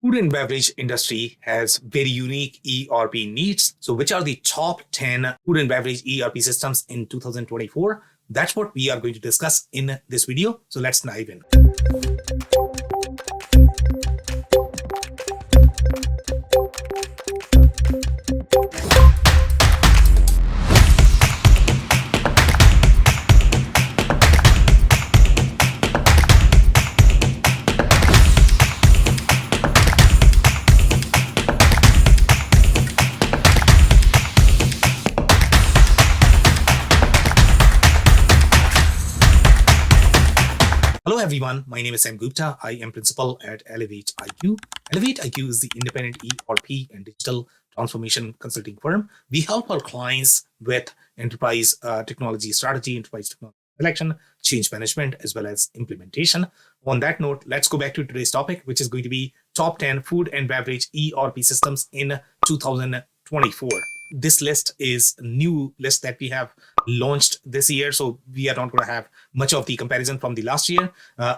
Food and beverage industry has very unique ERP needs. So which are the top 10 food and beverage ERP systems in 2024? That's what we are going to discuss in this video. So let's dive in. Hello everyone, my name is Sam Gupta. I am principal at Elevate IQ. Elevate IQ is the independent ERP and digital transformation consulting firm. We help our clients with enterprise technology strategy, enterprise technology selection, change management, as well as implementation. On that note, let's go back to today's topic, which is going to be top 10 food and beverage ERP systems in 2024. This list is a new list that we have launched this year, so we are not going to have much of the comparison from the last year.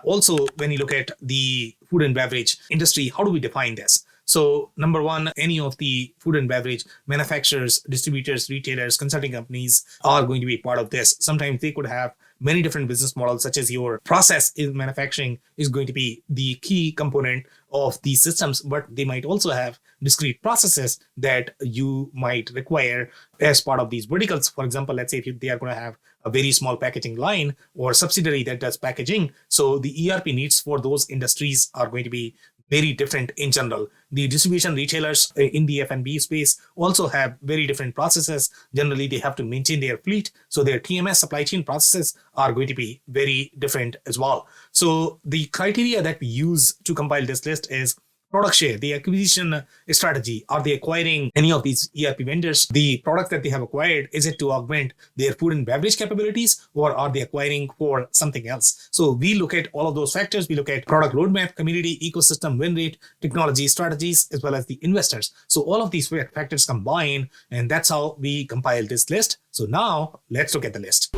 Also, when you look at the food and beverage industry, how do we define this? So number one, any of the food and beverage manufacturers, distributors, retailers, consulting companies are going to be part of this. Sometimes they could have many different business models, such as your process in manufacturing is going to be the key component of these systems, but they might also have discrete processes that you might require as part of these verticals. For example, let's say if they are going to have a very small packaging line or subsidiary that does packaging. So the ERP needs for those industries are going to be very different in general. The distribution retailers in the F&B space also have very different processes. Generally, they have to maintain their fleet. So their TMS supply chain processes are going to be very different as well. So the criteria that we use to compile this list is product share, the acquisition strategy. Are they acquiring any of these ERP vendors? The product that they have acquired, is it to augment their food and beverage capabilities, or are they acquiring for something else? So we look at all of those factors. We look at product roadmap, community, ecosystem, win rate, technology strategies, as well as the investors. So all of these factors combine, and that's how we compile this list. So now let's look at the list.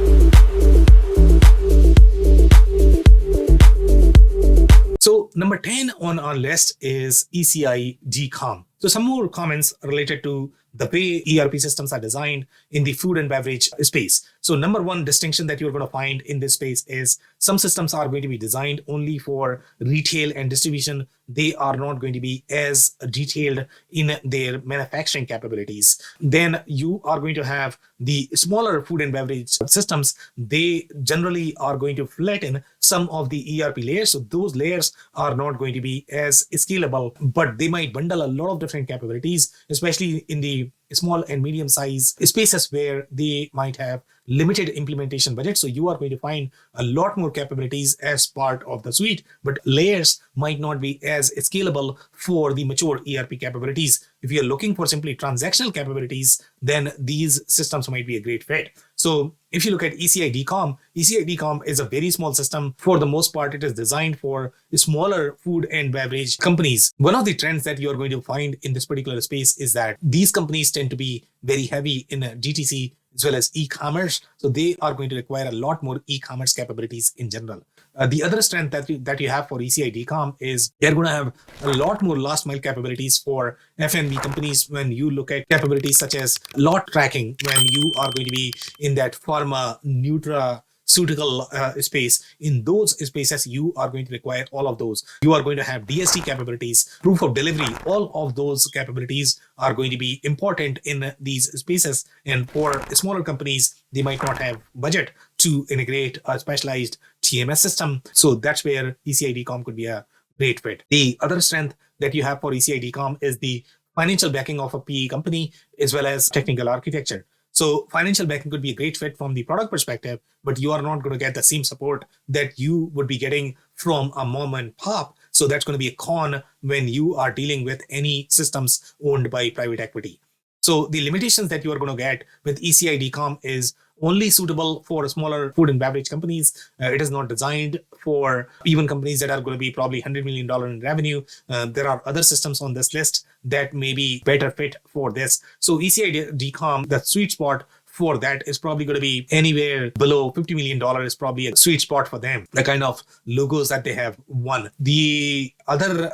So number 10 on our list is ECI DCOM. So some more comments related to the way ERP systems are designed in the food and beverage space. So number one distinction that you're going to find in this space is some systems are going to be designed only for retail and distribution. They are not going to be as detailed in their manufacturing capabilities. Then you are going to have the smaller food and beverage systems. They generally are going to flatten some of the ERP layers. So those layers are not going to be as scalable, but they might bundle a lot of different capabilities, especially in the small and medium size spaces where they might have limited implementation budget. So you are going to find a lot more capabilities as part of the suite, but layers might not be as scalable for the mature ERP capabilities. If you're looking for simply transactional capabilities, then these systems might be a great fit. So if you look at ECI DCOM is a very small system. For the most part, it is designed for smaller food and beverage companies. One of the trends that you're going to find in this particular space is that these companies tend to be very heavy in DTC as well as e-commerce. So they are going to require a lot more e-commerce capabilities in general. The other strength that you have for ECI DCOM is they're going to have a lot more last mile capabilities for F&B companies. When you look at capabilities such as lot tracking, when you are going to be in that pharma, nutraceutical space, in those spaces, you are going to require all of those. You are going to have DST capabilities, proof of delivery. All of those capabilities are going to be important in these spaces. And for smaller companies, they might not have budget to integrate a specialized TMS system. So that's where ECI DCOM could be a great fit. The other strength that you have for ECI DCOM is the financial backing of a PE company as well as technical architecture. So financial backing could be a great fit from the product perspective, but you are not going to get the same support that you would be getting from a mom and pop. So that's going to be a con when you are dealing with any systems owned by private equity. So the limitations that you are going to get with ECI DCOM is only suitable for smaller food and beverage companies. It is not designed for even companies that are going to be probably $100 million in revenue. There are other systems on this list that may be better fit for this. So ECI DCOM, the sweet spot for that is probably going to be anywhere below $50 million is probably a sweet spot for them, the kind of logos that they have won. The other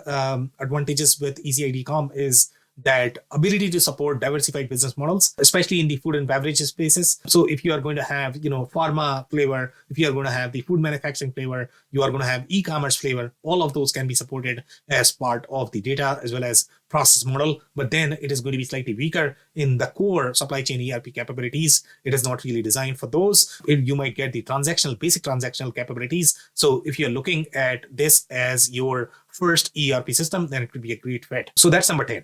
advantages with ECI-DCOM is that ability to support diversified business models, especially in the food and beverage spaces. So if you are going to have, pharma flavor, if you are going to have the food manufacturing flavor, you are going to have e-commerce flavor, all of those can be supported as part of the data as well as process model. But then it is going to be slightly weaker in the core supply chain ERP capabilities. It is not really designed for those. You might get the basic transactional capabilities. So if you're looking at this as your first ERP system, then it could be a great fit. So that's number 10.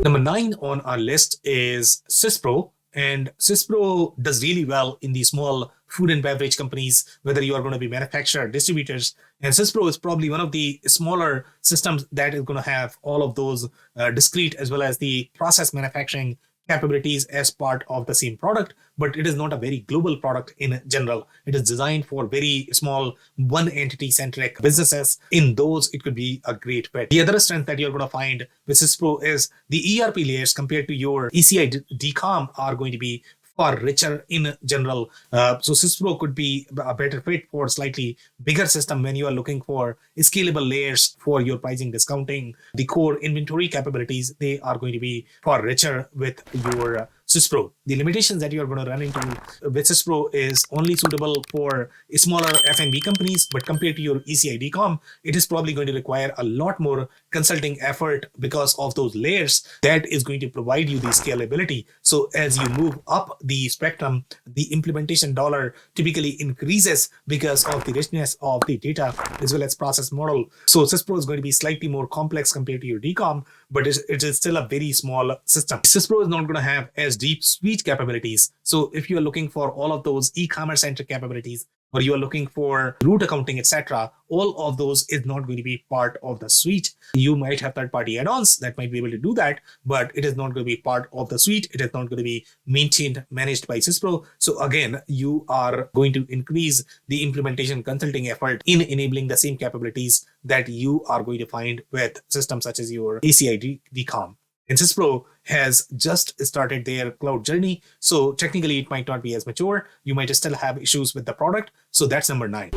Number 9 on our list is SysPro. And SysPro does really well in the small food and beverage companies, whether you are going to be manufacturer, distributors. And SysPro is probably one of the smaller systems that is going to have all of those discrete as well as the process manufacturing capabilities as part of the same product, but it is not a very global product in general. It is designed for very small one entity centric businesses. In those, it could be a great fit. The other strength that you're going to find with SysPro is the ERP layers compared to your ECI-DCOM are going to be far richer in general. So SysPro could be a better fit for slightly bigger system when you are looking for scalable layers for your pricing discounting. The core inventory capabilities, they are going to be far richer with your SysPro. The limitations that you are going to run into with SysPro is only suitable for smaller F&B companies, but compared to your ECI-DCOM, it is probably going to require a lot more consulting effort because of those layers that is going to provide you the scalability. So as you move up the spectrum, the implementation dollar typically increases because of the richness of the data as well as process model. So SysPro is going to be slightly more complex compared to your DCOM, but it is still a very small system. SysPro is not going to have as deep suite capabilities. So if you are looking for all of those e-commerce centric capabilities, or you are looking for root accounting, etc., all of those is not going to be part of the suite. You might have third-party add-ons that might be able to do that, but it is not going to be part of the suite. It is not going to be managed by SysPro. So again, you are going to increase the implementation consulting effort in enabling the same capabilities that you are going to find with systems such as your ECI-DCOM. And SysPro has just started their cloud journey. So technically, it might not be as mature. You might still have issues with the product. So that's number 9.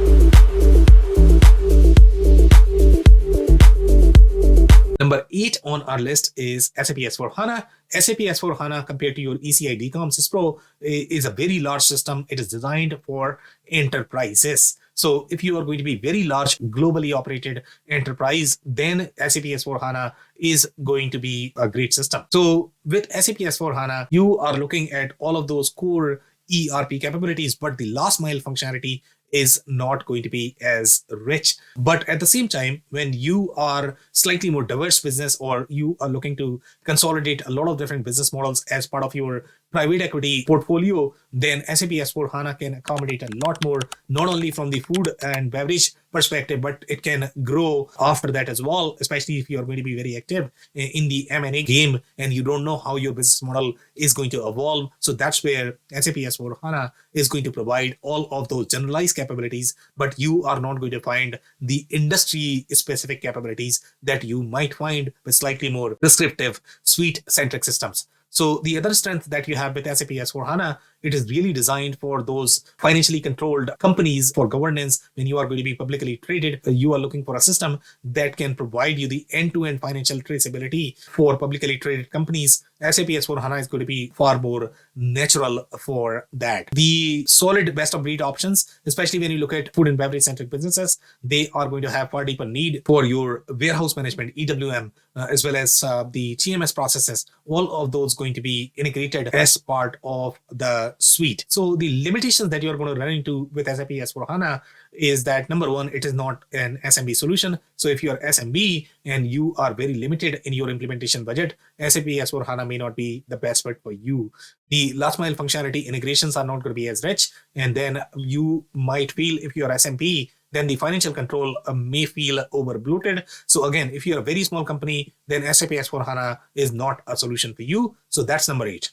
Number 8 on our list is SAP S/4HANA. SAP S/4HANA compared to your ECI-DCOM, SysPro is a very large system. It is designed for enterprises. So if you are going to be very large, globally operated enterprise, then SAP S/4HANA is going to be a great system. So with SAP S/4HANA, you are looking at all of those core ERP capabilities, but the last mile functionality is not going to be as rich. But at the same time, when you are slightly more diverse business, or you are looking to consolidate a lot of different business models as part of your private equity portfolio, then SAP S/4HANA can accommodate a lot more, not only from the food and beverage perspective, but it can grow after that as well, especially if you are going to be very active in the M&A game and you don't know how your business model is going to evolve. So that's where SAP S/4HANA is going to provide all of those generalized capabilities, but you are not going to find the industry specific capabilities that you might find with slightly more prescriptive suite centric systems. So the other strength that you have with SAP S/4HANA, it is really designed for those financially controlled companies for governance. When you are going to be publicly traded, you are looking for a system that can provide you the end-to-end financial traceability for publicly traded companies. SAP S/4HANA is going to be far more natural for that. The solid best of breed options, especially when you look at food and beverage centric businesses, they are going to have far deeper need for your warehouse management, EWM, as well as the TMS processes. All of those going to be integrated as part of the suite. So the limitations that you're going to run into with SAP S/4HANA is that, number one, it is not an SMB solution. So if you're SMB and you are very limited in your implementation budget, SAP S/4HANA may not be the best fit for you. The last mile functionality integrations are not going to be as rich. And then you might feel, if you're SMB, then the financial control may feel over bloated. So again, if you're a very small company, then SAP S/4HANA is not a solution for you. So that's number 8.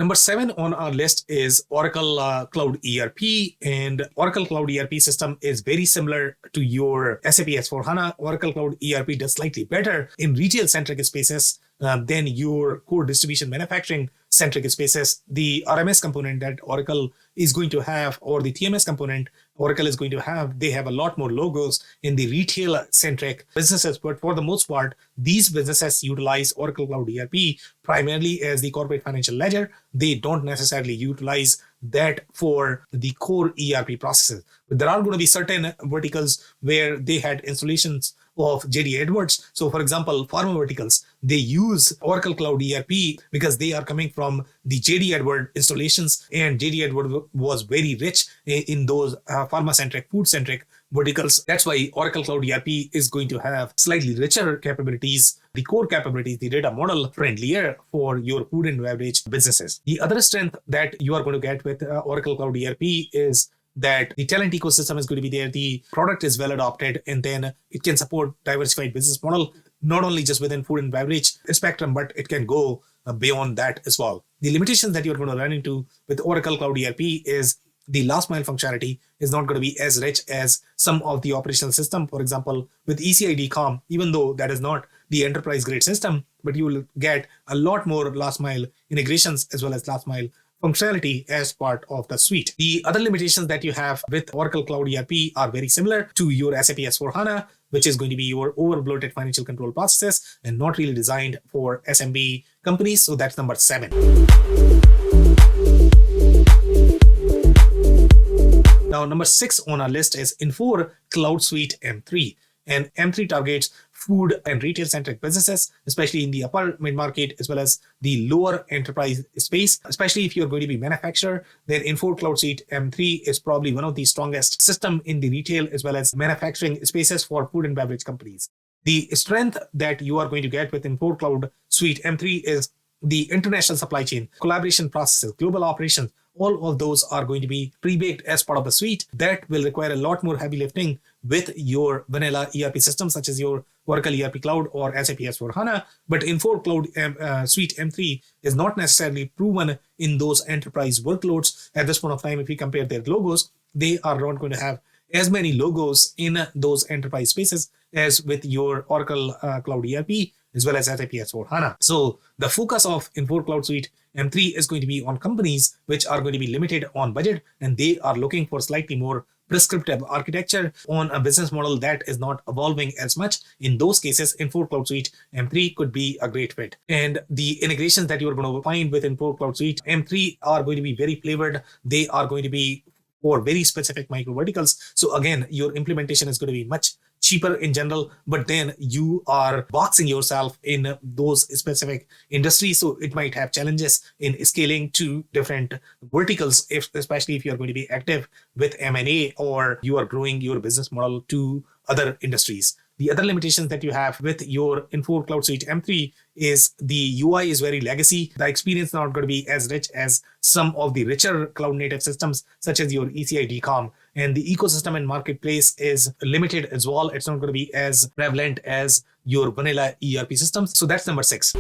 Number 7 on our list is Oracle Cloud ERP. And Oracle Cloud ERP system is very similar to your SAP S/4HANA. Oracle Cloud ERP does slightly better in retail-centric spaces than your core distribution manufacturing-centric spaces. The RMS component that Oracle is going to have, or the TMS component Oracle is going to have, they have a lot more logos in the retail-centric businesses. But for the most part, these businesses utilize Oracle Cloud ERP primarily as the corporate financial ledger. They don't necessarily utilize that for the core ERP processes. But there are going to be certain verticals where they had installations of JD Edwards. So for example, pharma verticals, they use Oracle Cloud ERP because they are coming from the JD Edwards installations, and JD Edwards was very rich in those pharma-centric, food-centric verticals. That's why Oracle Cloud ERP is going to have slightly richer capabilities, the core capabilities, the data model friendlier for your food and beverage businesses. The other strength that you are going to get with Oracle Cloud ERP is that the talent ecosystem is going to be there, the product is well adopted, and then it can support diversified business model, not only just within food and beverage spectrum, but it can go beyond that as well. The limitations that you're going to run into with Oracle Cloud ERP is the last mile functionality is not going to be as rich as some of the operational system. For example, with ECI DCOM, even though that is not the enterprise grade system, but you will get a lot more last mile integrations as well as last mile functionality as part of the suite. The other limitations that you have with Oracle Cloud ERP are very similar to your SAP S/4HANA, which is going to be your over-bloated financial control processes and not really designed for SMB companies. So that's number 7. Now, number 6 on our list is Infor Cloud Suite M3. And M3 targets food and retail-centric businesses, especially in the upper mid-market as well as the lower enterprise space. Especially if you're going to be manufacturer, then Infor Cloud Suite M3 is probably one of the strongest system in the retail as well as manufacturing spaces for food and beverage companies. The strength that you are going to get with Infor Cloud Suite M3 is the international supply chain, collaboration processes, global operations. All of those are going to be pre-baked as part of the suite. That will require a lot more heavy lifting with your vanilla ERP systems such as your Oracle ERP Cloud or SAP S/4HANA. But Infor Cloud Suite M3 is not necessarily proven in those enterprise workloads at this point of time. If we compare their logos, they are not going to have as many logos in those enterprise spaces as with your Oracle Cloud ERP as well as SAP S/4HANA. So the focus of Infor Cloud Suite M3 is going to be on companies which are going to be limited on budget, and they are looking for slightly more prescriptive architecture on a business model that is not evolving as much. In those cases, Infor Cloud Suite M3 could be a great fit. And the integrations that you're going to find with Infor Cloud Suite M3 are going to be very flavored. They are going to be for very specific micro verticals. So again, your implementation is going to be much cheaper in general, but then you are boxing yourself in those specific industries. So it might have challenges in scaling to different verticals, especially if you're going to be active with M&A or you are growing your business model to other industries. The other limitations that you have with your Infor Cloud Suite M3 is the UI is very legacy. The experience is not going to be as rich as some of the richer cloud native systems, such as your ECI DCOM. And the ecosystem and marketplace is limited as well. It's not going to be as prevalent as your vanilla ERP systems. So that's number 6.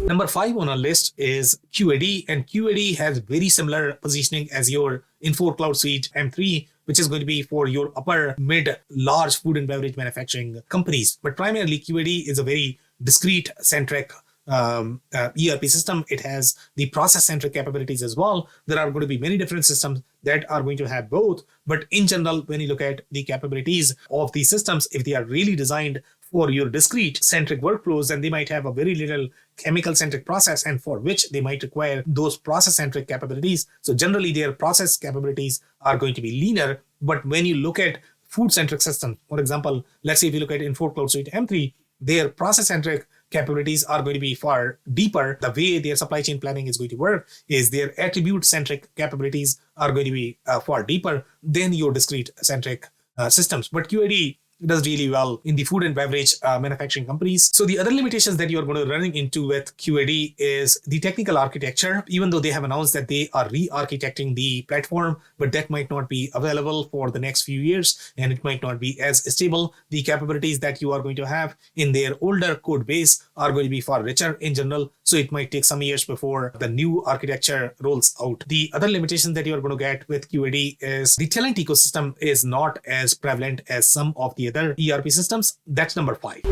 Number 5 on our list is QAD, and QAD has very similar positioning as your Infor Cloud Suite M3, which is going to be for your upper mid large food and beverage manufacturing companies. But primarily QAD is a very discrete centric ERP system. It has the process centric capabilities as well. There are going to be many different systems that are going to have both. But in general, when you look at the capabilities of these systems, if they are really designed for your discrete centric workflows, then they might have a very little chemical centric process, and for which they might require those process centric capabilities. So generally their process capabilities are going to be leaner. But when you look at food centric systems, for example, let's say if you look at Infor Cloud Suite M3, their process centric capabilities are going to be far deeper. The way their supply chain planning is going to work is their attribute centric capabilities are going to be far deeper than your discrete centric systems. But QAD does really well in the food and beverage manufacturing companies. So the other limitations that you're going to running into with QAD is the technical architecture. Even though they have announced that they are re-architecting the platform, but that might not be available for the next few years, and it might not be as stable. The capabilities that you are going to have in their older code base are going to be far richer in general. So it might take some years before the new architecture rolls out. The other limitation that you're going to get with QAD is the talent ecosystem is not as prevalent as some of the other ERP systems. That's number 5.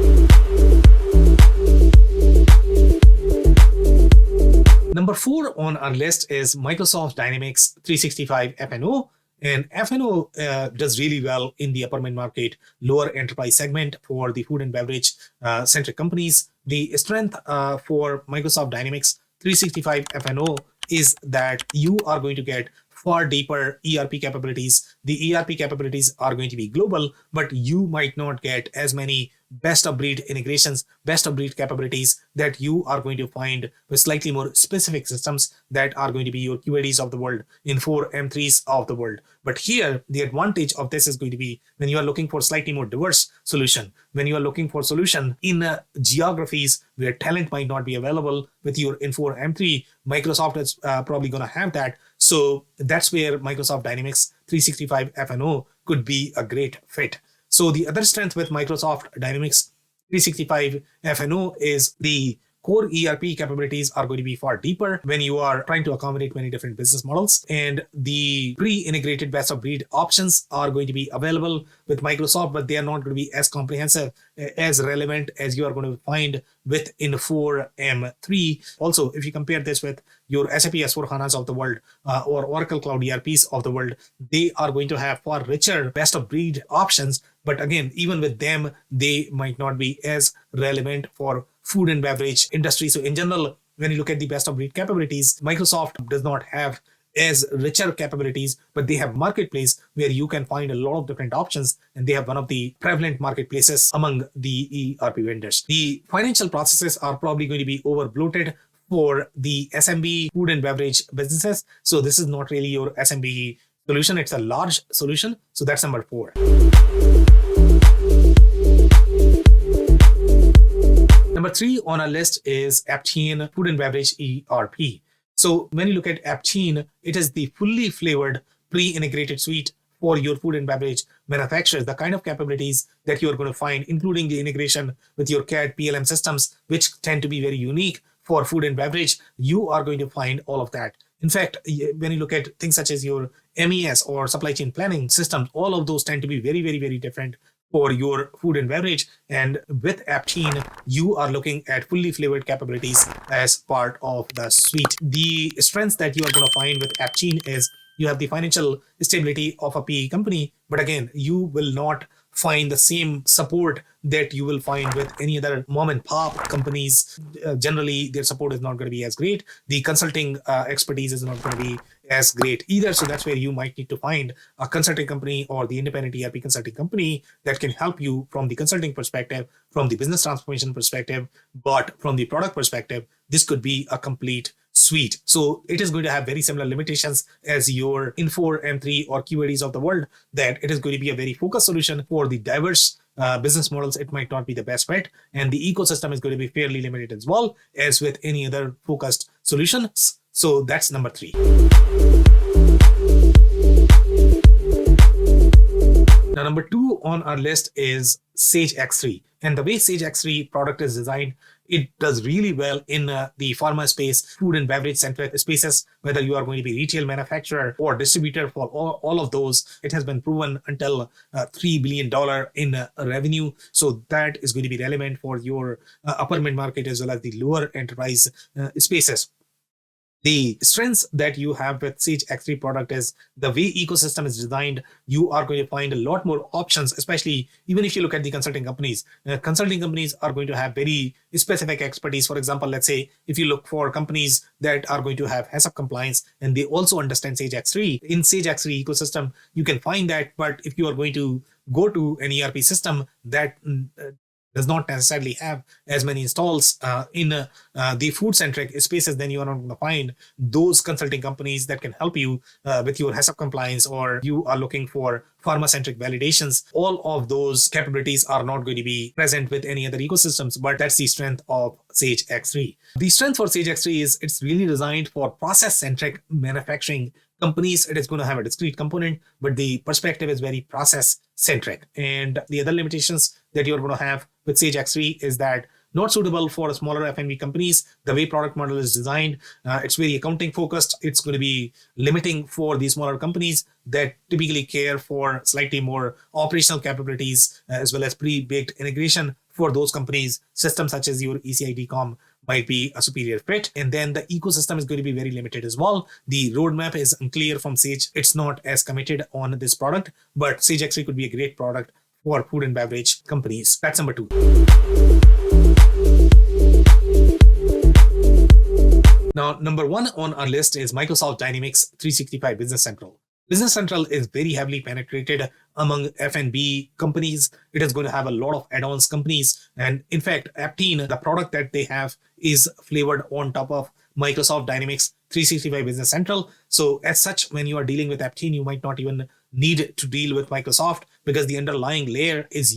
Number 4 on our list is Microsoft Dynamics 365 F&O. And F&O does really well in the upper mid-market, lower enterprise segment for the food and beverage centric companies. The strength for Microsoft Dynamics 365 F&O is that you are going to get far deeper ERP capabilities. The ERP capabilities are going to be global, but you might not get as many best of breed integrations, best of breed capabilities that you are going to find with slightly more specific systems that are going to be your QADs of the world, Infor M3s of the world. But here, the advantage of this is going to be when you are looking for slightly more diverse solution, when you are looking for solution in geographies where talent might not be available with your Infor M3, Microsoft is probably going to have that. So that's where Microsoft Dynamics 365 F&O could be a great fit. So the other strength with Microsoft Dynamics 365 F&O is the core ERP capabilities are going to be far deeper when you are trying to accommodate many different business models. And the pre-integrated best of breed options are going to be available with Microsoft, but they are not going to be as comprehensive, as relevant as you are going to find with Infor M3. Also, if you compare this with your SAP S/4HANAs of the world or Oracle Cloud ERPs of the world, they are going to have far richer best of breed options. But again, even with them, they might not be as relevant for food and beverage industry. So in general, when you look at the best of breed capabilities, Microsoft does not have as richer capabilities, but they have marketplace where you can find a lot of different options, and they have one of the prevalent marketplaces among the ERP vendors. The financial processes are probably going to be over bloated for the SMB food and beverage businesses. So this is not really your SMB solution. It's a large solution. So that's number 4. Number 3 on our list is Aptean Food and Beverage ERP. So when you look at Aptean, it is the fully flavored pre-integrated suite for your food and beverage manufacturers, the kind of capabilities that you're going to find, including the integration with your CAD PLM systems, which tend to be very unique for food and beverage. You are going to find all of that. In fact, when you look at things such as your MES or supply chain planning systems, all of those tend to be very, very, very different for your food and beverage. And with Aptean, you are looking at fully flavored capabilities as part of the suite. The strengths that you are going to find with Aptean is you have the financial stability of a PE company, but again, you will not find the same support that you will find with any other mom and pop companies. Generally, their support is not going to be as great. The consulting expertise is not going to be as great either. So that's where you might need to find a consulting company or the independent ERP consulting company that can help you from the consulting perspective, from the business transformation perspective, but from the product perspective, this could be a complete suite. So it is going to have very similar limitations as your Infor M3 or QADs of the world, that it is going to be a very focused solution for the diverse business models. It might not be the best fit, and the ecosystem is going to be fairly limited as well as with any other focused solutions. So that's number 3. Now, number 2 on our list is Sage X3. And the way Sage X3 product is designed, it does really well in the pharma space, food and beverage centric spaces, whether you are going to be retail manufacturer or distributor for all of those. It has been proven until $3 billion in revenue. So that is going to be relevant for your upper mid-market as well as the lower enterprise spaces. The strengths that you have with Sage X3 product is the way ecosystem is designed. You are going to find a lot more options, especially even if you look at the consulting companies. Consulting companies are going to have very specific expertise. For example, let's say if you look for companies that are going to have HACCP compliance and they also understand Sage X3, in Sage X3 ecosystem, you can find that. But if you are going to go to an ERP system that does not necessarily have as many installs in the food-centric spaces, then you are not going to find those consulting companies that can help you with your HACCP compliance, or you are looking for pharma-centric validations. All of those capabilities are not going to be present with any other ecosystems, but that's the strength of Sage X3. The strength for Sage X3 is it's really designed for process-centric manufacturing companies. It is going to have a discrete component, but the perspective is very process-centric. And the other limitations that you're going to have with Sage X3 is that not suitable for smaller F&B companies. The way product model is designed, it's very accounting focused. It's going to be limiting for the smaller companies that typically care for slightly more operational capabilities as well as pre-baked integration. For those companies, systems such as your ECI DCOM might be a superior fit. And then the ecosystem is going to be very limited as well. The roadmap is unclear from Sage. It's not as committed on this product, but Sage X3 could be a great product for food and beverage companies. That's number 2. Now, number 1 on our list is Microsoft Dynamics 365 Business Central. Business Central is very heavily penetrated among F&B companies. It is going to have a lot of add-ons companies. And in fact, Aptean, the product that they have, is flavored on top of Microsoft Dynamics 365 Business Central. So as such, when you are dealing with Aptean, you might not even need to deal with Microsoft because the underlying layer is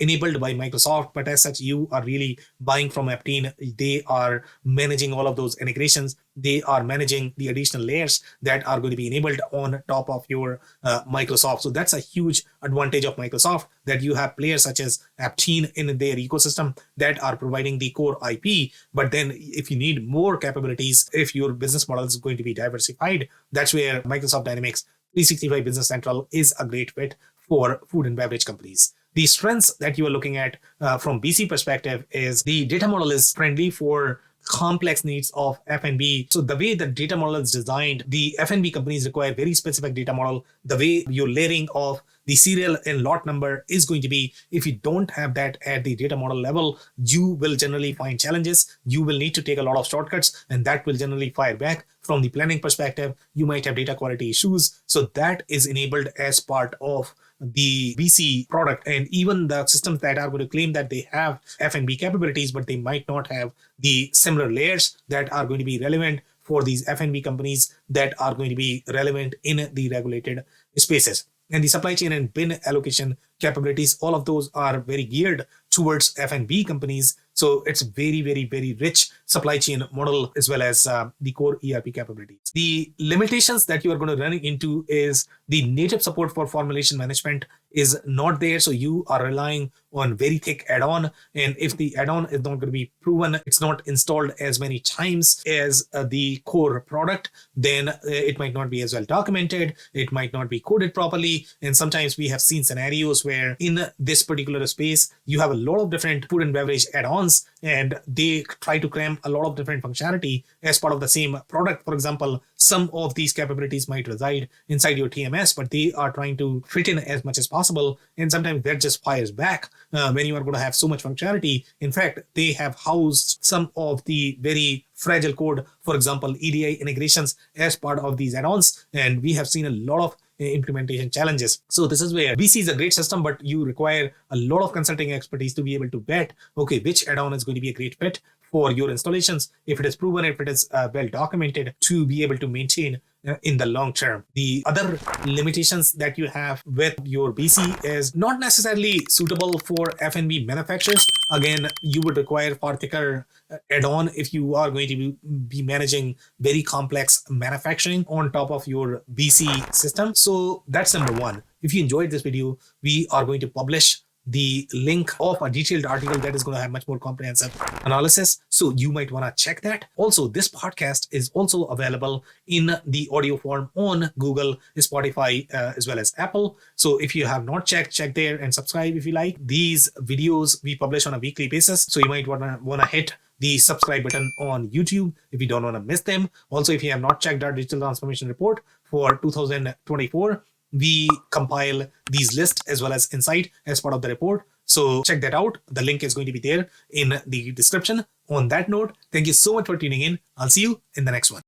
enabled by Microsoft. But as such, you are really buying from Aptean. They are managing all of those integrations. They are managing the additional layers that are going to be enabled on top of your Microsoft. So that's a huge advantage of Microsoft, that you have players such as Aptean in their ecosystem that are providing the core IP. But then if you need more capabilities, if your business model is going to be diversified, that's where Microsoft Dynamics 365 Business Central is a great fit for food and beverage companies. The strengths that you are looking at from BC perspective is the data model is friendly for complex needs of F&B. So the way the data model is designed, the F&B companies require very specific data model. The way your layering of the serial and lot number is going to be, if you don't have that at the data model level, you will generally find challenges. You will need to take a lot of shortcuts, and that will generally fire back. From the planning perspective, you might have data quality issues. So that is enabled as part of the BC product. And even the systems that are going to claim that they have F&B capabilities, but they might not have the similar layers that are going to be relevant for these F&B companies that are going to be relevant in the regulated spaces. And the supply chain and bin allocation capabilities, all of those are very geared towards F&B companies. So it's very, very, very rich supply chain model as well as the core ERP capabilities. The limitations that you are going to run into is the native support for formulation management is not there. So you are relying on very thick add-on. And if the add-on is not going to be proven, it's not installed as many times as the core product, then it might not be as well documented. It might not be coded properly. And sometimes we have seen scenarios where in this particular space, you have a lot of different food and beverage add-ons, and they try to cram a lot of different functionality as part of the same product. For example, some of these capabilities might reside inside your TMS, but they are trying to fit in as much as possible. And sometimes that just fires back when you are going to have so much functionality. In fact, they have housed some of the very fragile code, for example, EDI integrations as part of these add-ons. And we have seen a lot of implementation challenges. So this is where BC is a great system, but you require a lot of consulting expertise to be able to bet, okay, which add-on is going to be a great fit for your installations, if it is proven, if it is well documented, to be able to maintain in the long term. The other limitations that you have with your BC is not necessarily suitable for F&B manufacturers. Again, you would require far thicker add-on if you are going to be managing very complex manufacturing on top of your BC system. So that's number 1. If you enjoyed this video, we are going to publish the link of a detailed article that is going to have much more comprehensive analysis. So you might want to check that. Also, this podcast is also available in the audio form on Google, Spotify, as well as Apple. So if you have not checked, check there and subscribe if you like. These videos we publish on a weekly basis. So you might want to hit the subscribe button on YouTube if you don't want to miss them. Also, if you have not checked our digital transformation report for 2024, we compile these lists as well as insight as part of the report. So check that out. The link is going to be there in the description. On that note, thank you so much for tuning in. I'll see you in the next one.